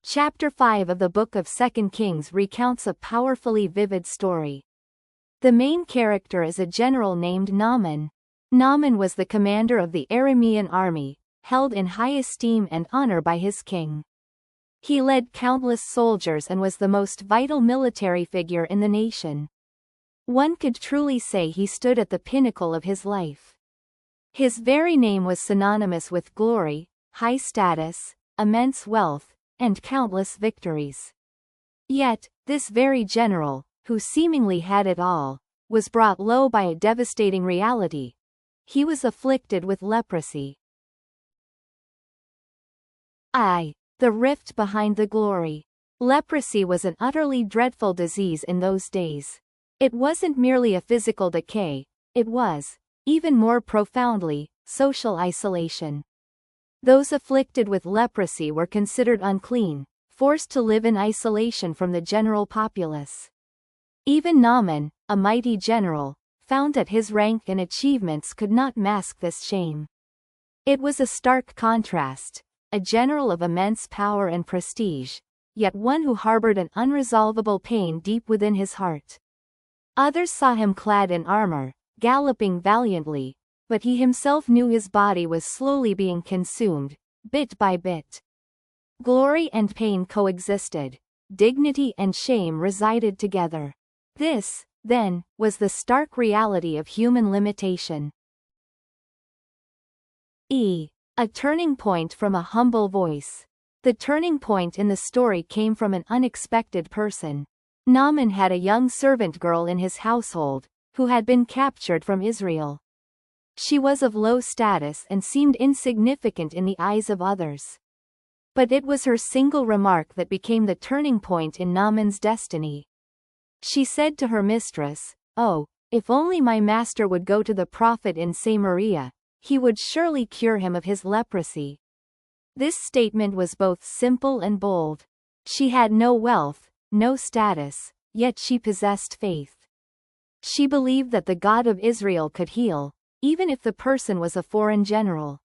Chapter 5 of the Book of 2 Kings recounts a powerfully vivid story. The main character is a general named Naaman. Naaman was the commander of the Aramean army, held in high esteem and honor by his king. He led countless soldiers and was the most vital military figure in the nation. One could truly say he stood at the pinnacle of his life. His very name was synonymous with glory, high status, immense wealth, and countless victories. Yet, this very general, who seemingly had it all, was brought low by a devastating reality. He was afflicted with leprosy. The rift behind the glory. Leprosy was an utterly dreadful disease in those days. It wasn't merely a physical decay, it was, even more profoundly, social isolation. Those afflicted with leprosy were considered unclean, forced to live in isolation from the general populace. Even Naaman, a mighty general, found that his rank and achievements could not mask this shame. It was a stark contrast, a general of immense power and prestige, yet one who harbored an unresolvable pain deep within his heart. Others saw him clad in armor, galloping valiantly, but he himself knew his body was slowly being consumed, bit by bit. Glory and pain coexisted, dignity and shame resided together. This, then, was the stark reality of human limitation. A turning point from a humble voice. The turning point in the story came from an unexpected person. Naaman had a young servant girl in his household, who had been captured from Israel. She was of low status and seemed insignificant in the eyes of others. But it was her single remark that became the turning point in Naaman's destiny. She said to her mistress, "Oh, if only my master would go to the prophet in Samaria, he would surely cure him of his leprosy." This statement was both simple and bold. She had no wealth, no status, yet she possessed faith. She believed that the God of Israel could heal, even if the person was a foreign general.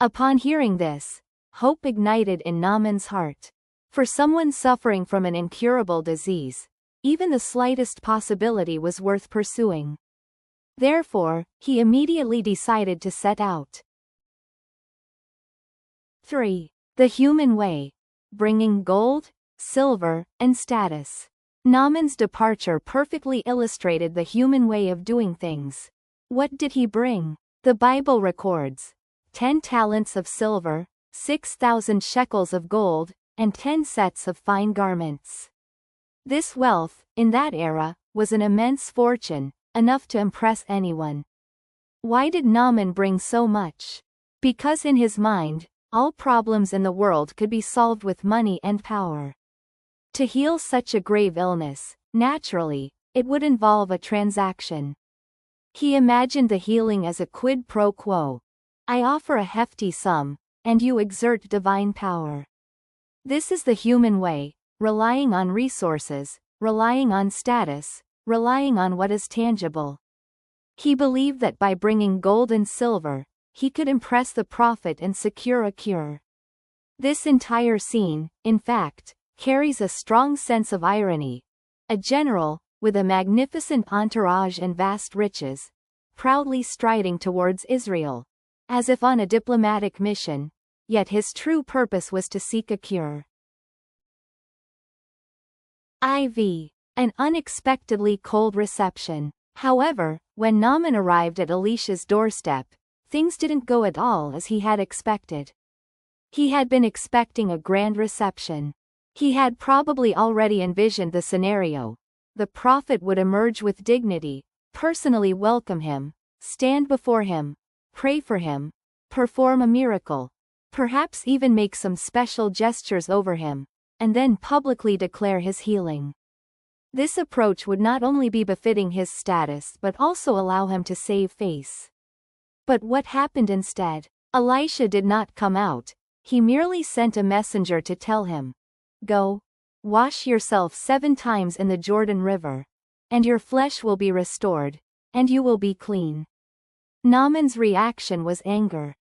Upon hearing this, hope ignited in Naaman's heart. For someone suffering from an incurable disease, even the slightest possibility was worth pursuing. Therefore, he immediately decided to set out. 3. The human way. Bringing gold, silver, and status. Naaman's departure perfectly illustrated the human way of doing things. What did he bring? The Bible records 10 talents of silver, 6,000 shekels of gold, and 10 sets of fine garments. This wealth, in that era, was an immense fortune, enough to impress anyone. Why did Naaman bring so much? Because in his mind, all problems in the world could be solved with money and power. To heal such a grave illness, naturally, it would involve a transaction. He imagined the healing as a quid pro quo. I offer a hefty sum, and you exert divine power. This is the human way, relying on resources, relying on status, relying on what is tangible. He believed that by bringing gold and silver, he could impress the prophet and secure a cure. This entire scene, in fact, carries a strong sense of irony. A general, with a magnificent entourage and vast riches, proudly striding towards Israel, as if on a diplomatic mission, yet his true purpose was to seek a cure. An unexpectedly cold reception. However, when Naaman arrived at Elisha's doorstep, things didn't go at all as he had expected. He had been expecting a grand reception. He had probably already envisioned the scenario. The prophet would emerge with dignity, personally welcome him, stand before him, pray for him, perform a miracle, perhaps even make some special gestures over him, and then publicly declare his healing. This approach would not only be befitting his status but also allow him to save face. But what happened instead? Elisha did not come out. He merely sent a messenger to tell him, "Go, wash yourself 7 times in the Jordan River, and your flesh will be restored, and you will be clean." Naaman's reaction was anger.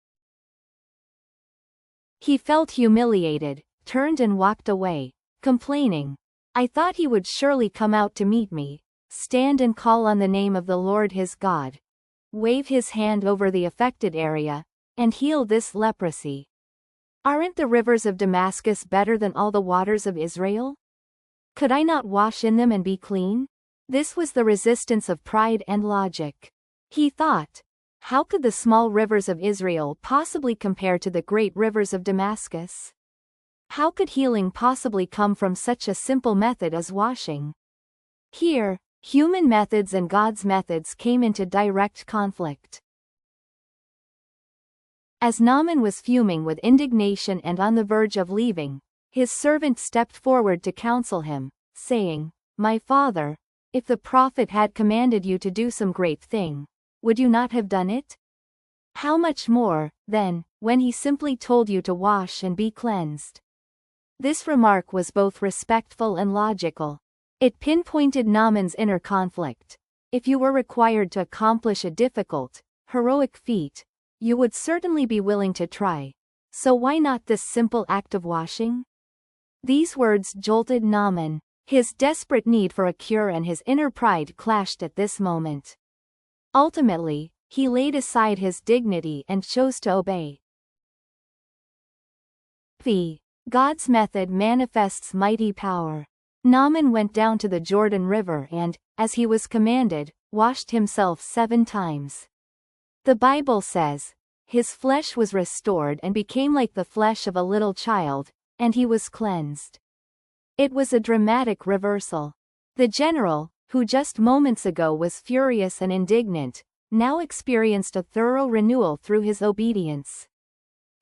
He felt humiliated, turned and walked away, complaining. I thought he would surely come out to meet me, stand and call on the name of the Lord his God, wave his hand over the affected area, and heal this leprosy. Aren't the rivers of Damascus better than all the waters of Israel? Could I not wash in them and be clean? This was the resistance of pride and logic. He thought, how could the small rivers of Israel possibly compare to the great rivers of Damascus? How could healing possibly come from such a simple method as washing? Here, human methods and God's methods came into direct conflict. As Naaman was fuming with indignation and on the verge of leaving, his servant stepped forward to counsel him, saying, My father, if the prophet had commanded you to do some great thing, would you not have done it? How much more, then, when he simply told you to wash and be cleansed? This remark was both respectful and logical. It pinpointed Naaman's inner conflict. If you were required to accomplish a difficult, heroic feat, you would certainly be willing to try. So why not this simple act of washing? These words jolted Naaman. His desperate need for a cure and his inner pride clashed at this moment. Ultimately, he laid aside his dignity and chose to obey. God's method manifests mighty power. Naaman went down to the Jordan River and, as he was commanded, washed himself 7 times. The Bible says, his flesh was restored and became like the flesh of a little child, and he was cleansed. It was a dramatic reversal. The general, who just moments ago was furious and indignant, now experienced a thorough renewal through his obedience.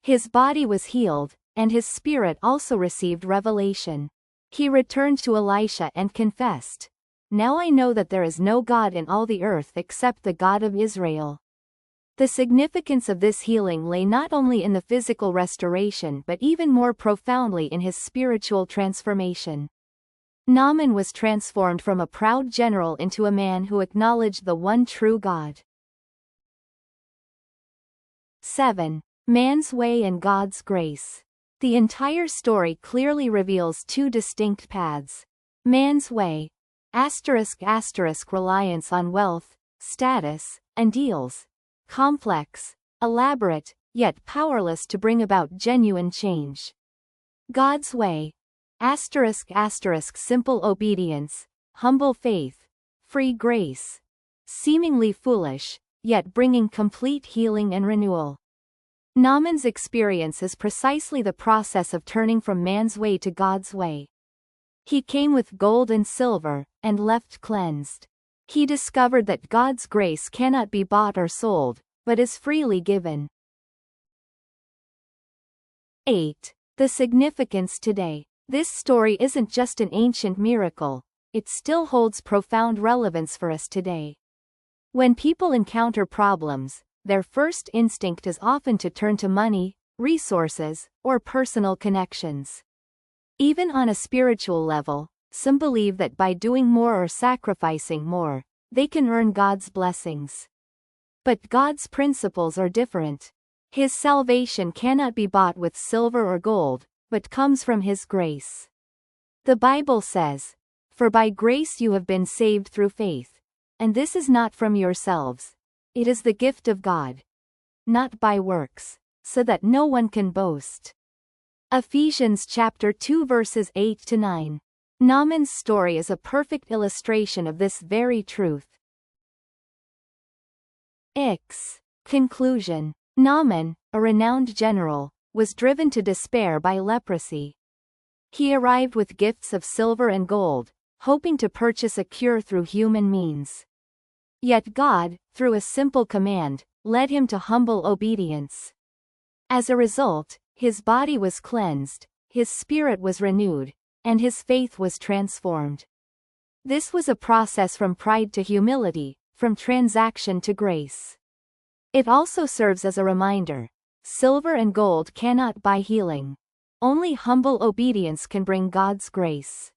His body was healed, and his spirit also received revelation. He returned to Elisha and confessed, Now I know that there is no God in all the earth except the God of Israel. The significance of this healing lay not only in the physical restoration but even more profoundly in his spiritual transformation. Naaman was transformed from a proud general into a man who acknowledged the one true God. 7. Man's way and God's grace. The entire story clearly reveals 2 distinct paths. Man's way, **** reliance on wealth, status, and deals. Complex, elaborate, yet powerless to bring about genuine change. God's way, **** simple obedience, humble faith, free grace. Seemingly foolish, yet bringing complete healing and renewal. Naaman's experience is precisely the process of turning from man's way to God's way. He came with gold and silver, and left cleansed. He discovered that God's grace cannot be bought or sold, but is freely given. 8. The significance today. This story isn't just an ancient miracle, it still holds profound relevance for us today. When people encounter problems, their first instinct is often to turn to money, resources, or personal connections. Even on a spiritual level, some believe that by doing more or sacrificing more, they can earn God's blessings. But God's principles are different. His salvation cannot be bought with silver or gold, but comes from His grace. The Bible says, "For by grace you have been saved through faith, and this is not from yourselves. It is the gift of God, not by works, so that no one can boast." Ephesians chapter 2 verses 8-9. Naaman's story is a perfect illustration of this very truth. Conclusion. Naaman, a renowned general, was driven to despair by leprosy. He arrived with gifts of silver and gold, hoping to purchase a cure through human means. Yet God, through a simple command, led him to humble obedience. As a result, his body was cleansed, his spirit was renewed, and his faith was transformed. This was a process from pride to humility, from transaction to grace. It also serves as a reminder: silver and gold cannot buy healing. Only humble obedience can bring God's grace.